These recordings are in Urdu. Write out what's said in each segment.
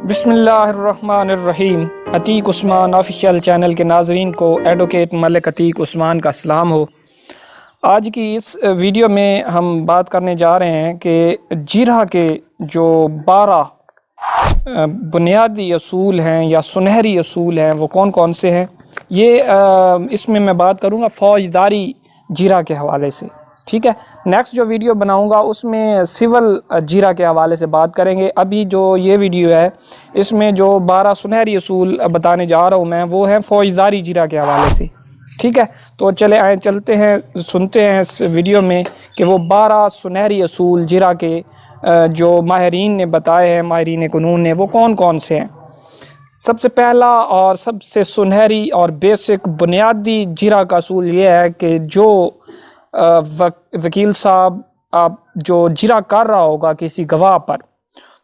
بسم اللہ الرحمن الرحیم۔ عتیق عثمان آفیشیل چینل کے ناظرین کو ایڈوکیٹ ملک عتیق عثمان کا سلام ہو۔ آج کی اس ویڈیو میں ہم بات کرنے جا رہے ہیں کہ جرح کے جو 12 بنیادی اصول ہیں یا سنہری اصول ہیں وہ کون کون سے ہیں۔ اس میں بات کروں گا فوجداری جرح کے حوالے سے، ٹھیک ہے۔ نیکسٹ جو ویڈیو بناؤں گا اس میں سول جرح کے حوالے سے بات کریں گے۔ ابھی جو یہ ویڈیو ہے اس میں جو 12 سنہری اصول بتانے جا رہا ہوں میں وہ ہیں فوجداری جرح کے حوالے سے، ٹھیک ہے۔ تو چلتے ہیں سنتے ہیں اس ویڈیو میں کہ وہ 12 سنہری اصول جرح کے جو ماہرین نے بتائے ہیں، ماہرین قانون نے، وہ کون کون سے ہیں۔ سب سے پہلا اور سب سے سنہری اور بیسک بنیادی جرح کا اصول یہ ہے کہ جو وکیل صاحب آپ جو جرح کر رہا ہوگا کسی گواہ پر،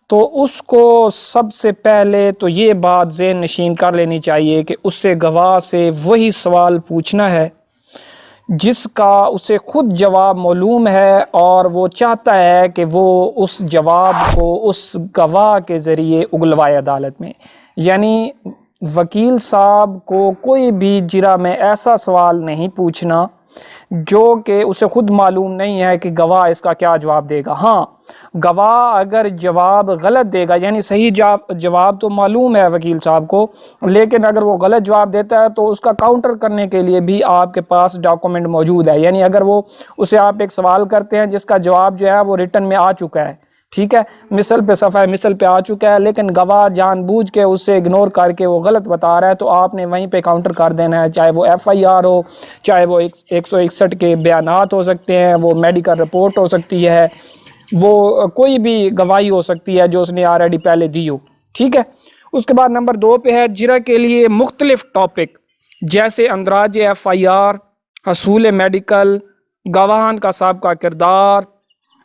تو اس کو سب سے پہلے تو یہ بات ذہن نشین کر لینی چاہیے کہ اس سے گواہ سے وہی سوال پوچھنا ہے جس کا اسے خود جواب معلوم ہے، اور وہ چاہتا ہے کہ وہ اس جواب کو اس گواہ کے ذریعے اگلوائے عدالت میں۔ یعنی وکیل صاحب کو کوئی بھی جرح میں ایسا سوال نہیں پوچھنا جو کہ اسے خود معلوم نہیں ہے کہ گواہ اس کا کیا جواب دے گا۔ ہاں، گواہ اگر جواب غلط دے گا، یعنی صحیح جواب تو معلوم ہے وکیل صاحب کو، لیکن اگر وہ غلط جواب دیتا ہے تو اس کا کاؤنٹر کرنے کے لیے بھی آپ کے پاس ڈاکومنٹ موجود ہے۔ یعنی اگر اسے آپ ایک سوال کرتے ہیں جس کا جواب جو ہے وہ ریٹن میں آ چکا ہے، ٹھیک ہے، مثل پہ صفحہ مثل پہ آ چکا ہے، لیکن گواہ جان بوجھ کے اسے اگنور کر کے وہ غلط بتا رہا ہے، تو آپ نے وہیں پہ کاؤنٹر کر دینا ہے، چاہے وہ FIR ہو، چاہے وہ 161 کے بیانات ہو سکتے ہیں، وہ میڈیکل رپورٹ ہو سکتی ہے، وہ کوئی بھی گواہی ہو سکتی ہے جو اس نے آلریڈی پہلے دی ہو، ٹھیک ہے۔ اس کے بعد نمبر 2 پہ ہے جرح کے لیے مختلف ٹاپک، جیسے اندراج FIR، حصول میڈیکل، گواہان کا سابقہ کردار،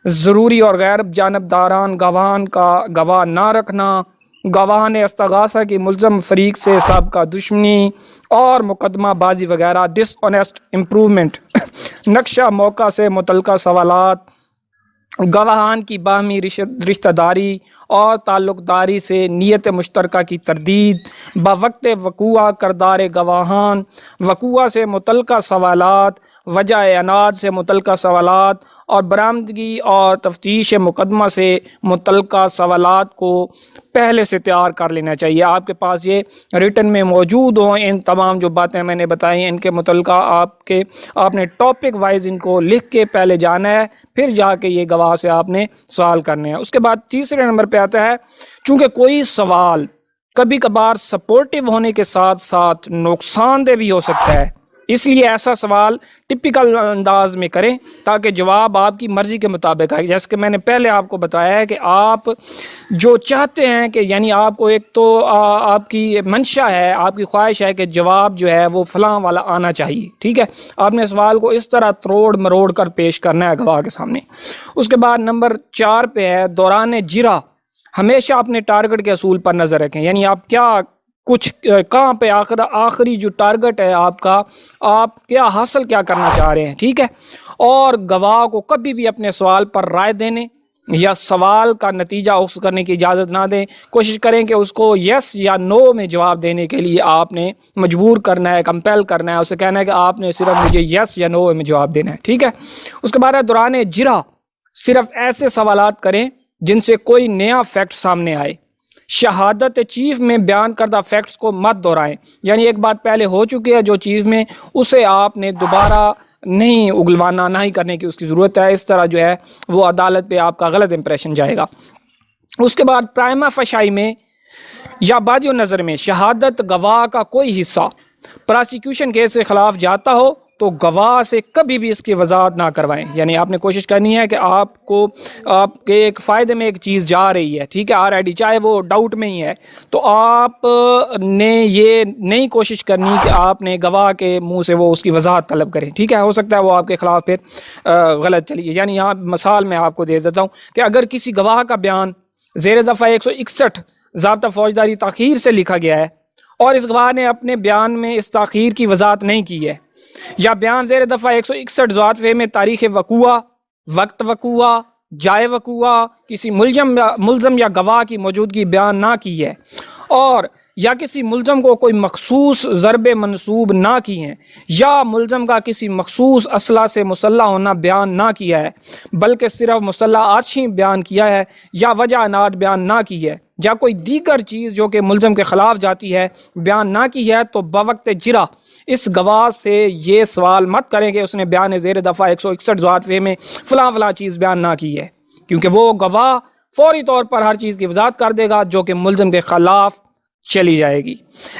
ضروری اور غیر جانبداران گواہان کا گواہ نہ رکھنا، گواہان استغاثہ کی ملزم فریق سے سابقہ دشمنی اور مقدمہ بازی وغیرہ، ڈس آنیسٹ امپروومنٹ، نقشہ موقع سے متعلقہ سوالات، گواہان کی باہمی رشتہ داری اور تعلق داری سے نیت مشترکہ کی تردید، بوقت وقوع کردار گواہان، وقوع سے متعلقہ سوالات، وجہ عناد سے متعلقہ سوالات، اور برآمدگی اور تفتیش مقدمہ سے متعلقہ سوالات کو پہلے سے تیار کر لینا چاہیے۔ آپ کے پاس یہ ریٹن میں موجود ہوں، ان تمام جو باتیں میں نے بتائی ان کے متعلقہ آپ نے ٹاپک وائز ان کو لکھ کے پہلے جانا ہے، پھر جا کے یہ گواہ سے آپ نے سوال کرنے ہیں۔ اس کے بعد تیسرے نمبر پہ آتا ہے، چونکہ کوئی سوال کبھی کبھار سپورٹیو ہونے کے ساتھ ساتھ نقصان دہ بھی ہو سکتا ہے، اس لیے ایسا سوال ٹپیکل انداز میں کریں تاکہ جواب آپ کی مرضی کے مطابق آئے۔ جیسے کہ میں نے پہلے آپ کو بتایا ہے کہ آپ جو چاہتے ہیں کہ یعنی آپ کو ایک تو آپ کی منشا ہے، آپ کی خواہش ہے کہ جواب جو ہے وہ فلاں والا آنا چاہیے، ٹھیک ہے۔ آپ نے سوال کو اس طرح تروڑ مروڑ کر پیش کرنا ہے گواہ کے سامنے۔ اس کے بعد نمبر 4 پہ ہے دوران جرح ہمیشہ اپنے ٹارگٹ کے اصول پر نظر رکھیں، یعنی آپ کہاں پہ آخری جو ٹارگٹ ہے آپ کا، آپ کیا حاصل کرنا چاہ رہے ہیں، ٹھیک ہے۔ اور گواہ کو کبھی بھی اپنے سوال پر رائے دینے یا سوال کا نتیجہ اخذ کرنے کی اجازت نہ دیں۔ کوشش کریں کہ اس کو یس یا نو میں جواب دینے کے لیے آپ نے مجبور کرنا ہے، کمپیل کرنا ہے، اسے کہنا ہے کہ آپ نے صرف مجھے یس یا نو میں جواب دینا ہے، ٹھیک ہے۔ اس کے بعد ہے دوران جرح صرف ایسے سوالات کریں جن سے کوئی نیا فیکٹ سامنے آئے۔ شہادت چیف میں بیان کردہ فیکٹس کو مت دہرائیں، یعنی ایک بات پہلے ہو چکی ہے جو چیف میں، اسے آپ نے دوبارہ نہیں اگلوانا، نہ ہی کرنے کی اس کی ضرورت ہے۔ اس طرح جو ہے وہ عدالت پہ آپ کا غلط امپریشن جائے گا۔ اس کے بعد پرائما فشائی میں یا بادی نظر میں شہادت گواہ کا کوئی حصہ پراسیکیوشن کیس کے خلاف جاتا ہو تو گواہ سے کبھی بھی اس کی وضاحت نہ کروائیں۔ یعنی آپ نے کوشش کرنی ہے کہ آپ کے ایک فائدے میں ایک چیز جا رہی ہے، ٹھیک ہے، آلریڈی چاہے وہ ڈاؤٹ میں ہی ہے، تو آپ نے یہ نہیں کوشش کرنی کہ آپ نے گواہ کے منہ سے وہ اس کی وضاحت طلب کریں، ٹھیک ہے۔ ہو سکتا ہے وہ آپ کے خلاف پھر غلط چلیے۔ یعنی یہاں مثال میں آپ کو دے دیتا ہوں کہ اگر کسی گواہ کا بیان زیر دفعہ 161 ضابطہ فوجداری تاخیر سے لکھا گیا ہے اور اس گواہ نے اپنے بیان میں اس تاخیر کی وضاحت نہیں کی ہے، یا بیان زیر دفعہ 161 ضابطے میں تاریخ وقوع، وقت وقوع، جائے وقوع کسی ملزم یا گواہ کی موجودگی بیان نہ کی ہے، اور یا کسی ملزم کو کوئی مخصوص ضرب منسوب نہ کی ہیں، یا ملزم کا کسی مخصوص اسلحہ سے مسلح ہونا بیان نہ کیا ہے بلکہ صرف مسلح آتشی بیان کیا ہے، یا وجہ عناد بیان نہ کی ہے، یا کوئی دیگر چیز جو کہ ملزم کے خلاف جاتی ہے بیان نہ کی ہے، تو بوقت جرا اس گواہ سے یہ سوال مت کریں کہ اس نے بیان زیر دفعہ 161 ذات میں فلاں فلاں چیز بیان نہ کی ہے، کیونکہ وہ گواہ فوری طور پر ہر چیز کی وضاحت کر دے گا جو کہ ملزم کے خلاف چلی جائے گی۔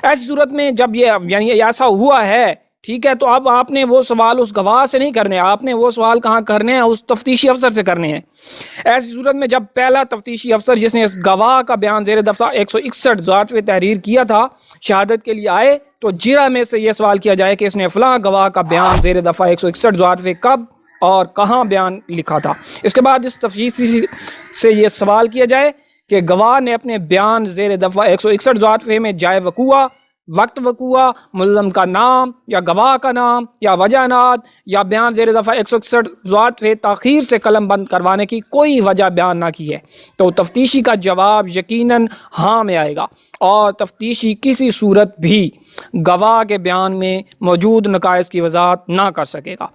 ایسی صورت میں جب یہ یعنی ایسا ہوا ہے، ٹھیک ہے، تو اب آپ نے وہ سوال اس گواہ سے نہیں کرنے، آپ نے وہ سوال کہاں کرنے ہیں؟ اس تفتیشی افسر سے کرنے ہیں۔ ایسی صورت میں جب پہلا تفتیشی افسر جس نے اس گواہ کا بیان زیر دفعہ 161 ذات میں تحریر کیا تھا شہادت کے لیے آئے، تو جرا میں سے یہ سوال کیا جائے کہ اس نے فلاں گواہ کا بیان زیر دفعہ 161 ذات میں کب اور کہاں بیان لکھا تھا۔ اس کے بعد اس تفتیشی سے یہ سوال کیا جائے کہ گواہ نے اپنے بیان زیر دفعہ 161 ذات میں جائے وقوع، وقت وقوع، ملزم کا نام یا گواہ کا نام یا وجہ عناد یا بیان زیر دفعہ 161 ذات تاخیر سے قلم بند کروانے کی کوئی وجہ بیان نہ کی ہے، تو تفتیشی کا جواب یقیناً ہاں میں آئے گا، اور تفتیشی کسی صورت بھی گواہ کے بیان میں موجود نقائص کی وضاحت نہ کر سکے گا۔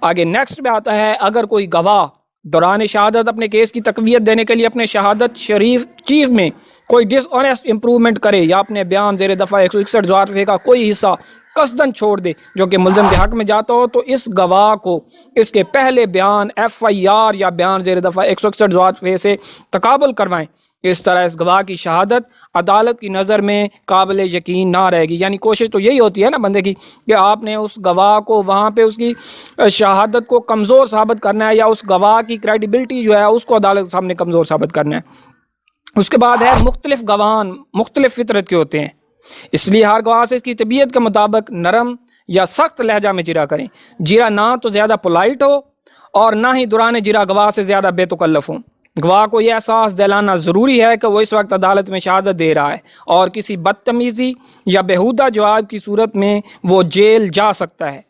آگے نیکسٹ میں آتا ہے، اگر کوئی گواہ دوران شہادت اپنے کیس کی تقویت دینے کے لیے اپنے شہادت شریف چیز میں کوئی ڈس آنیسٹ امپرومنٹ کرے یا اپنے بیان زیر دفعہ 161 ذات کا کوئی حصہ قصداً چھوڑ دے جو کہ ملزم کے حق میں جاتا ہو، تو اس گواہ کو اس کے پہلے بیان FIR یا بیان زیر دفعہ 161 ذات سے تقابل کروائیں۔ اس طرح اس گواہ کی شہادت عدالت کی نظر میں قابل یقین نہ رہے گی۔ یعنی کوشش تو یہی ہوتی ہے نا بندے کی کہ آپ نے اس گواہ کو وہاں پہ اس کی شہادت کو کمزور ثابت کرنا ہے، یا اس گواہ کی کریڈیبلٹی جو ہے اس کو عدالت کے سامنے کمزور ثابت کرنا ہے۔ اس کے بعد ہے مختلف گواہان مختلف فطرت کے ہوتے ہیں، اس لیے ہر گواہ سے اس کی طبیعت کے مطابق نرم یا سخت لہجہ میں جرا کریں۔ جرا نہ تو زیادہ پولائٹ ہو اور نہ ہی دوران جرا گواہ سے زیادہ بے تکلف ہوں۔ گواہ کو یہ احساس دلانا ضروری ہے کہ وہ اس وقت عدالت میں شہادت دے رہا ہے، اور کسی بدتمیزی یا بیہودہ جواب کی صورت میں وہ جیل جا سکتا ہے۔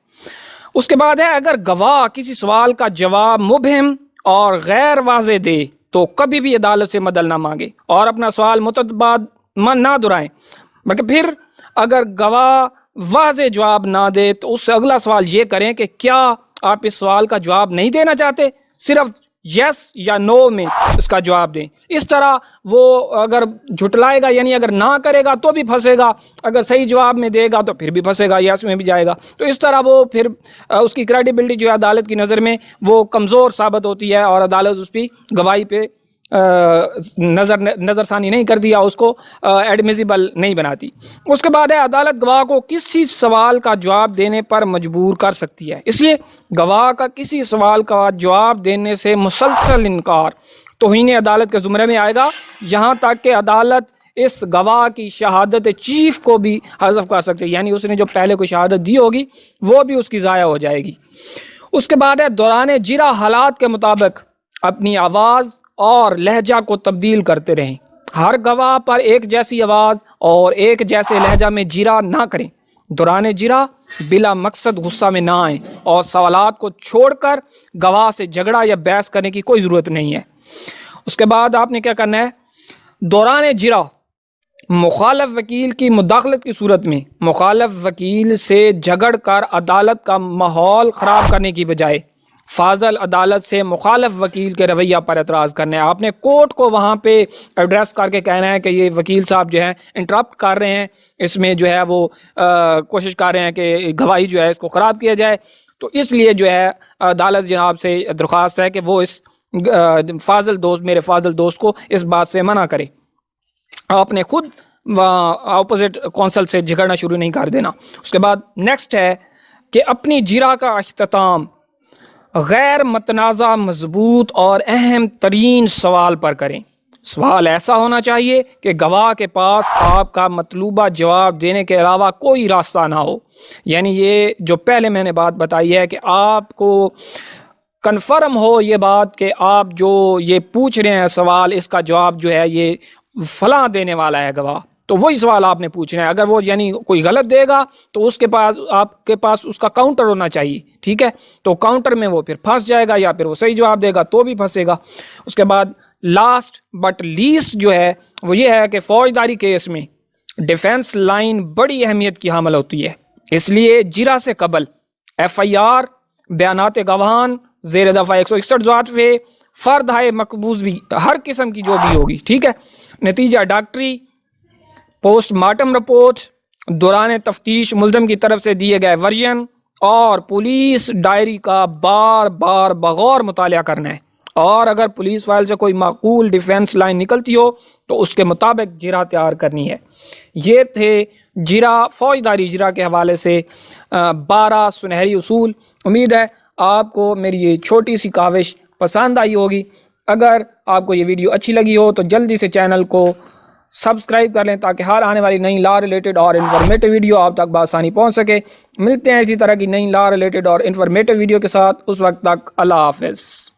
اس کے بعد ہے، اگر گواہ کسی سوال کا جواب مبہم اور غیر واضح دے تو کبھی بھی عدالت سے مدد نہ مانگے اور اپنا سوال متبادل نہ دہرائیں، بلکہ پھر اگر گواہ واضح جواب نہ دے تو اس سے اگلا سوال یہ کریں کہ کیا آپ اس سوال کا جواب نہیں دینا چاہتے، صرف یس یا نو میں اس کا جواب دیں۔ اس طرح وہ اگر جھٹلائے گا یعنی اگر نہ کرے گا تو بھی پھنسے گا، اگر صحیح جواب میں دے گا تو پھر بھی پھنسے گا، یس میں بھی جائے گا۔ تو اس طرح وہ پھر اس کی کریڈیبلٹی جو ہے عدالت کی نظر میں وہ کمزور ثابت ہوتی ہے، اور عدالت اس پہ گواہی پہ نظر ثانی نہیں کرتی یا اس کو ایڈمیزیبل نہیں بناتی۔ اس کے بعد ہے، عدالت گواہ کو کسی سوال کا جواب دینے پر مجبور کر سکتی ہے، اس لیے گواہ کا کسی سوال کا جواب دینے سے مسلسل انکار توہین عدالت کے زمرے میں آئے گا، یہاں تک کہ عدالت اس گواہ کی شہادت چیف کو بھی حذف کر سکتے، یعنی اس نے جو پہلے کوئی شہادت دی ہوگی وہ بھی اس کی ضائع ہو جائے گی۔ اس کے بعد ہے، دوران جرا حالات کے مطابق اپنی آواز اور لہجہ کو تبدیل کرتے رہیں۔ ہر گواہ پر ایک جیسی آواز اور ایک جیسے لہجہ میں جرا نہ کریں۔ دوران جرا بلا مقصد غصہ میں نہ آئیں، اور سوالات کو چھوڑ کر گواہ سے جھگڑا یا بحث کرنے کی کوئی ضرورت نہیں ہے۔ اس کے بعد آپ نے کیا کرنا ہے، دوران جرا مخالف وکیل کی مداخلت کی صورت میں مخالف وکیل سے جھگڑ کر عدالت کا ماحول خراب کرنے کی بجائے فاضل عدالت سے مخالف وکیل کے رویہ پر اعتراض کرنا ہے۔ آپ نے کورٹ کو وہاں پہ ایڈریس کر کے کہنا ہے کہ یہ وکیل صاحب جو ہے انٹرپٹ کر رہے ہیں، اس میں جو ہے وہ کوشش کر رہے ہیں کہ گواہی جو ہے اس کو خراب کیا جائے، تو اس لیے جو ہے عدالت جناب سے درخواست ہے کہ وہ اس میرے فاضل دوست کو اس بات سے منع کرے، آپ نے خود اپوزٹ کونسل سے جھگڑنا شروع نہیں کر دینا۔ اس کے بعد نیکسٹ ہے کہ اپنی جرا کا اختتام غیر متنازع مضبوط اور اہم ترین سوال پر کریں۔ سوال ایسا ہونا چاہیے کہ گواہ کے پاس آپ کا مطلوبہ جواب دینے کے علاوہ کوئی راستہ نہ ہو، یعنی یہ جو پہلے میں نے بات بتائی ہے کہ آپ کو کنفرم ہو یہ بات کہ آپ جو یہ پوچھ رہے ہیں سوال، اس کا جواب جو ہے یہ فلاں دینے والا ہے گواہ، تو وہی سوال آپ نے پوچھنا ہے. اگر وہ یعنی کوئی غلط دے گا تو اس کے پاس آپ کے پاس اس کا کاؤنٹر ہونا چاہیے, ٹھیک ہے. تو کاؤنٹر میں وہ پھر پھنس جائے گا, یا پھر وہ صحیح جواب دے گا تو بھی پھنسے گا. اس کے بعد لاسٹ بٹ لیسٹ جو ہے وہ یہ ہے کہ فوجداری کیس میں ڈیفینس لائن بڑی اہمیت کی حامل ہوتی ہے. اس لیے جرا سے قبل ایف آئی آر, بیانات گواہان زیر دفعہ 161 فرد ہائے مقبوض بھی ہر قسم کی جو بھی ہوگی, ٹھیک ہے. نتیجہ ڈاکٹری, پوسٹ مارٹم رپورٹ, دوران تفتیش ملزم کی طرف سے دیے گئے ورژن اور پولیس ڈائری کا بار بار بغور مطالعہ کرنا ہے. اور اگر پولیس فائل سے کوئی معقول ڈیفینس لائن نکلتی ہو تو اس کے مطابق جرا تیار کرنی ہے. یہ تھے جرا, فوجداری جرا کے حوالے سے 12 سنہری اصول. امید ہے آپ کو میری یہ چھوٹی سی کاوش پسند آئی ہوگی. اگر آپ کو یہ ویڈیو اچھی لگی ہو تو جلدی سے چینل کو سبسکرائب کر لیں تاکہ ہر آنے والی نئی لا ریلیٹڈ اور انفارمیٹو ویڈیو آپ تک بآسانی پہنچ سکے. ملتے ہیں اسی طرح کی نئی لا ریلیٹڈ اور انفارمیٹو ویڈیو کے ساتھ. اس وقت تک اللہ حافظ.